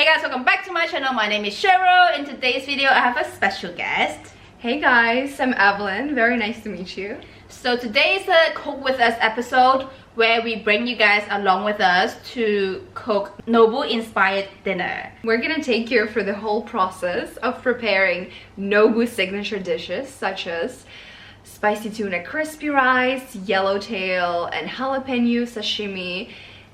Hey guys, welcome back to my channel. My name is Cheryl. In today's video, I have a special guest. Hey guys, I'm Evelyn. Very nice to meet you. So today is a Cook With Us episode where we bring you guys along with us to cook Nobu inspired dinner. We're gonna take you through the whole process of preparing Nobu signature dishes such as spicy tuna crispy rice, yellowtail, and jalapeno sashimi,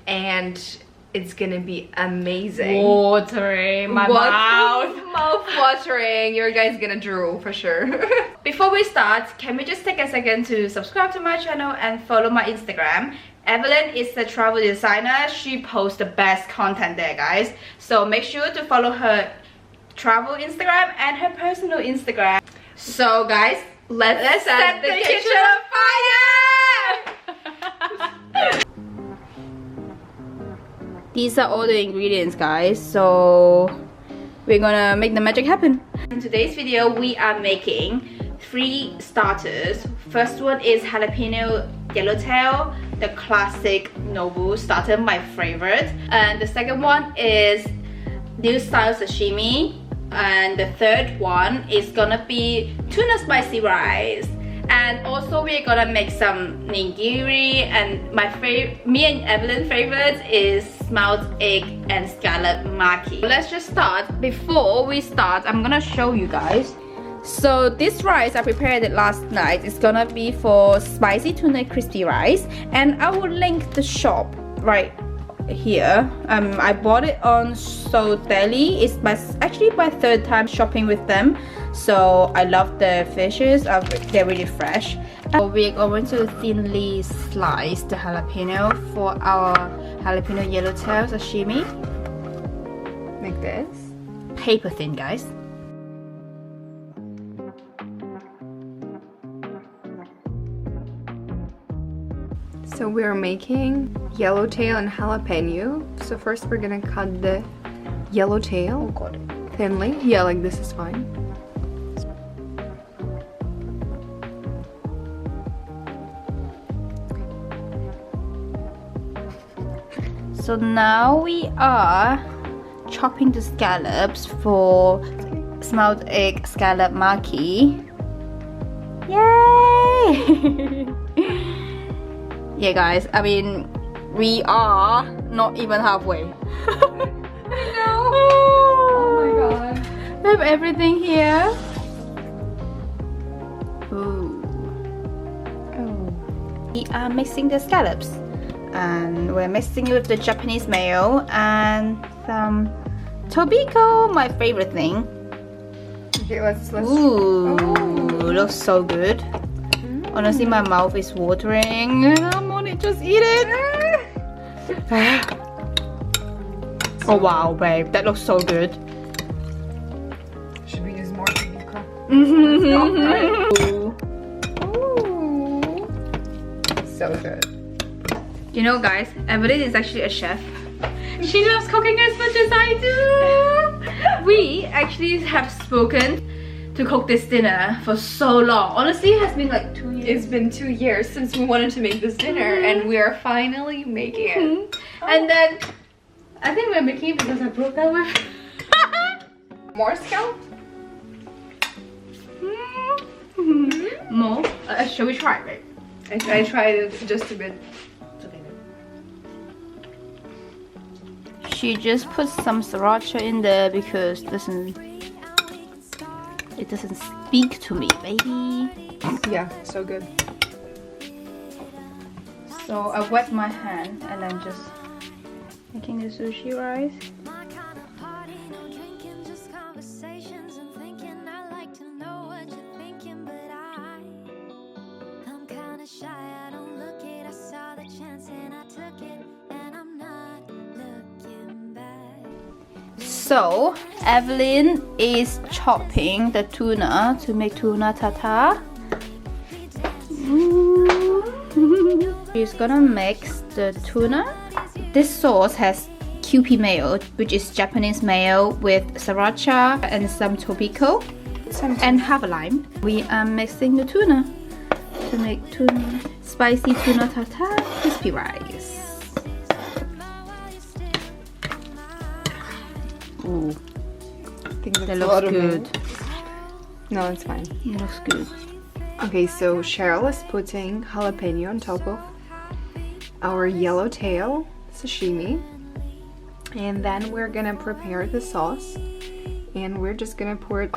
and it's gonna be amazing. Watering my mouth. Mouth-watering. Your guys gonna drool for sure. Before we start, can we just take a second to subscribe to my channel and follow my Instagram? Evelyn is a travel designer. She posts the best content there, guys. So make sure to follow her travel Instagram and her personal Instagram. So guys, let's set the kitchen on fire! These are all the ingredients, guys, so we're gonna make the magic happen. In today's video, we are making 3 starters. First one is jalapeno yellowtail, the classic Nobu starter, my favorite. And the second one is new style sashimi. And the third one is gonna be tuna spicy rice. And also we're gonna make some nigiri, and me and Evelyn's favorite is smelt egg and scallop maki. Let's just start. Before we start, I'm gonna show you guys. So this rice, I prepared it last night. It's gonna be for spicy tuna crispy rice, and I will link the shop right here. I bought it on Soldeli. It's actually my 3rd time shopping with them, so I love the fishes. They're really fresh. We're going to thinly slice the jalapeno for our jalapeno yellowtail sashimi. Like this. Paper thin, guys. So we're making yellowtail and jalapeno. So first we're gonna cut the yellowtail thinly. Yeah, like this is fine. So now we are chopping the scallops for smelt egg scallop maki. Yay! Yeah guys, I mean, we are not even halfway. I know! Oh my god. We have everything here. Ooh. Oh. We are mixing the scallops. And we're mixing it with the Japanese mayo and some tobiko, my favorite thing. Okay, let's Ooh, looks so good. Honestly, my mouth is watering and I want to just eat it. Oh wow, babe, that looks so good. Should we use more tobiko? Ooh. So good. You know guys, Evelyn is actually a chef. She loves cooking as much as I do. We actually have spoken to cook this dinner for so long. Honestly, it has been like 2 years. It's been 2 years since we wanted to make this dinner, and we are finally making it. And then, I think we're making it because I broke that with More scallop? more. Shall we try it, babe? I tried it just a bit. She just put some sriracha in there because it doesn't speak to me, baby. Yeah, so good. So I wet my hand and I'm just making the sushi rice. So Evelyn is chopping the tuna to make tuna tartare. She's gonna mix the tuna. This sauce has Kewpie mayo, which is Japanese mayo with sriracha and some tobiko and half a lime. We are mixing the tuna to make tuna spicy tuna tartare crispy rice. Ooh, I think that's that a lot looks of good. mint. No, it's fine. It looks good. Okay, so Cheryl is putting jalapeno on top of our yellowtail sashimi. And then we're gonna prepare the sauce. And we're just gonna pour it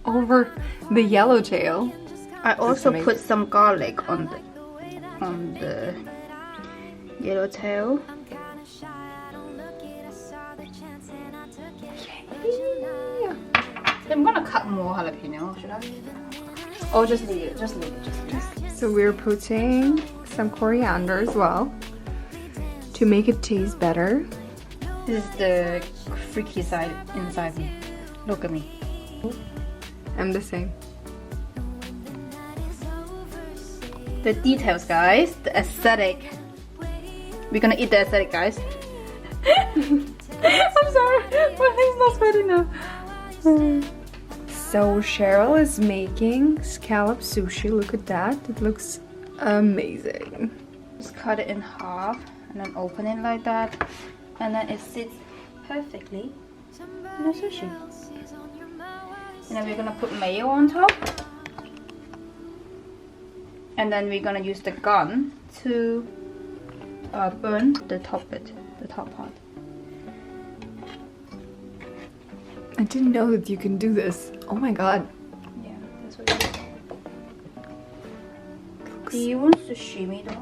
over the yellowtail. I also put some garlic on the yellowtail. Yeah. I'm gonna cut more jalapeno, should I? Oh, just leave it, just leave it, just leave it. So we're putting some coriander as well to make it taste better. This is the freaky side inside me. Look at me. I'm the same. The details, guys. The aesthetic. We're gonna eat the aesthetic, guys. I'm sorry, my thing's not sweaty now. So Cheryl is making scallop sushi. Look at that. It looks amazing. Just cut it in half and then open it like that. And then it sits perfectly in a sushi. And then we're gonna put mayo on top. And then we're gonna use the gun to burn the top bit, the top part. I didn't know that you can do this. Oh my god. Yeah, that's what it is. Do you want sashimi though?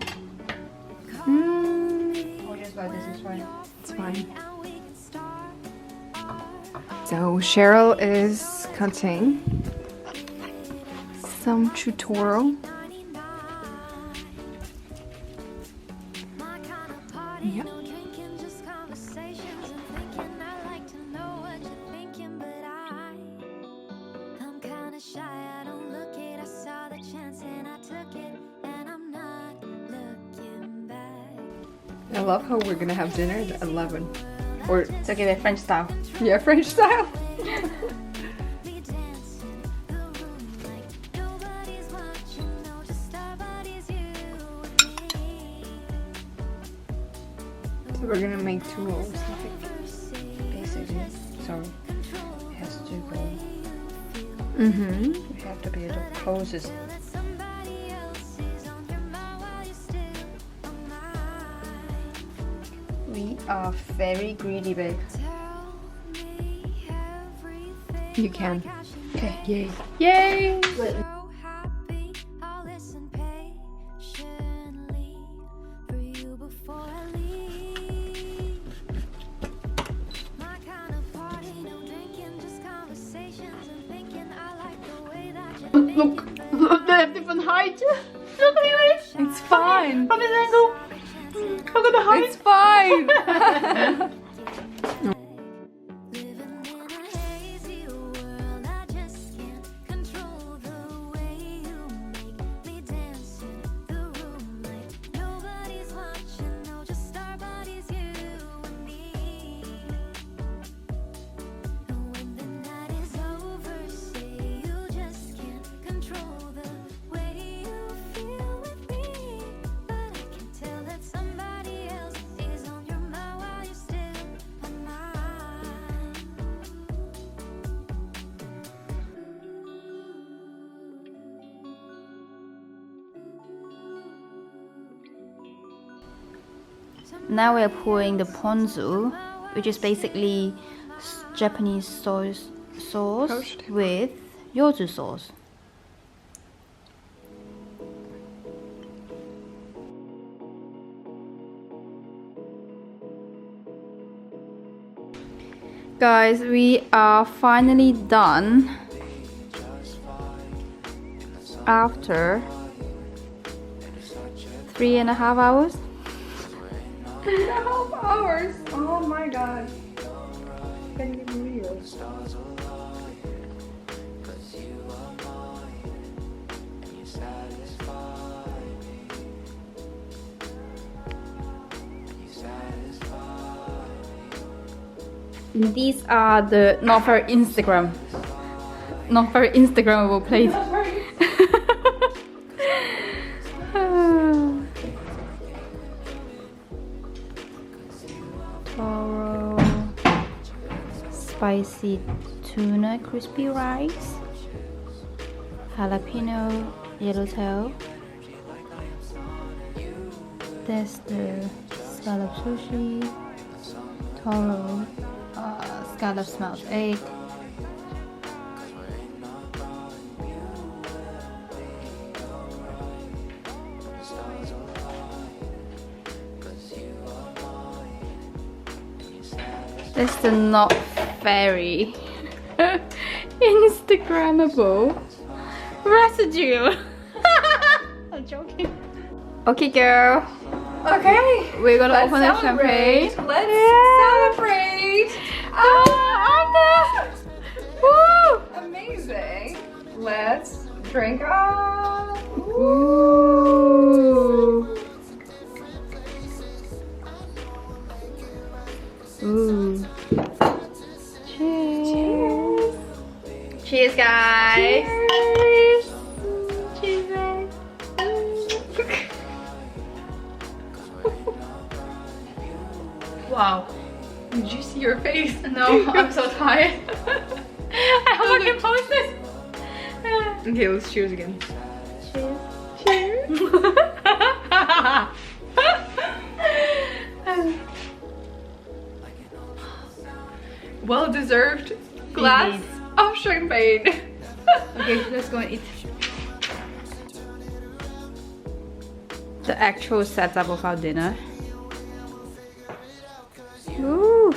Or just like this is fine? It's fine. So Cheryl is cutting some tutorial. Yeah. I love how we're gonna have dinner at 11. Or, It's okay, we're French style. yeah, French style. So we're gonna make two rolls. Basically, sorry. It has to go. Mm-hmm. We have to be the closest. We are very greedy, babe. You can. Okay. Yay. Yay! Look, they have different height. Look at it. It's fine. From this angle. Look at the height. It's fine. Now we're pouring the ponzu, which is basically Japanese sauce Poached. with yuzu sauce. Guys, we are finally done after 3.5 hours. 3.5 hours. Oh my god. Can't even read it. These are the not very Instagrammable plates. Toro, spicy tuna crispy rice, jalapeno yellowtail. There's the scallop sushi, toro, scallop smelt egg. That's the not very Instagrammable residue. I'm joking. Okay, girl. Okay, We're gonna open the champagne. Let's celebrate. Woo! Amazing. Let's drink up. Ooh. Ooh. Cheers. Cheers, guys. Cheers. Cheers. Wow. Did you see your face? No, I'm so tired. I hope I can post this. Okay, let's cheers again. Cheers. Cheers. Well deserved glass Indeed. of champagne. Okay, let's go and eat. The actual setup of our dinner. Ooh.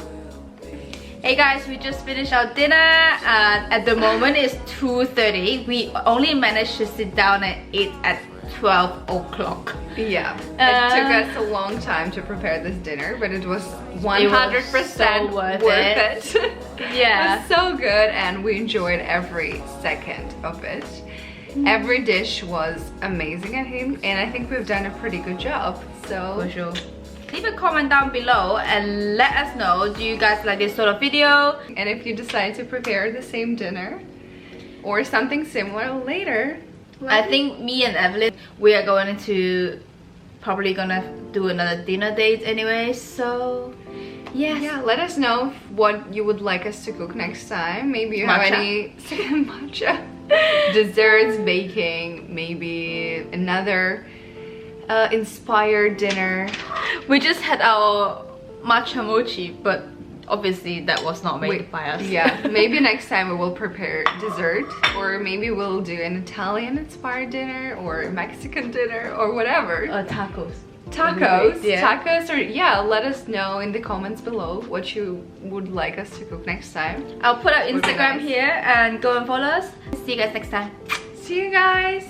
Hey guys, we just finished our dinner. At the moment it's 2:30. We only managed to sit down and eat at 12 o'clock. Yeah, it took us a long time to prepare this dinner, but it was 100% so worth it. Yeah. It was so good and we enjoyed every second of it. Every dish was amazing, I think, and I think we've done a pretty good job. So For sure. Leave a comment down below and let us know, do you guys like this sort of video? and if you decide to prepare the same dinner or something similar later, I think me and Evelyn, we are going to probably gonna do another dinner date anyway, so yes. yeah, let us know what you would like us to cook next time. Maybe you have Matcha. any matcha desserts, baking, maybe another inspired dinner. We just had our matcha mochi, but obviously that was not made by us. Yeah, maybe next time we will prepare dessert, or maybe we'll do an Italian inspired dinner or a Mexican dinner or whatever. Tacos. Tacos, Yeah. tacos, or yeah, let us know in the comments below what you would like us to cook next time. I'll put our Would be Instagram nice. here and go and follow us. See you guys next time. See you guys.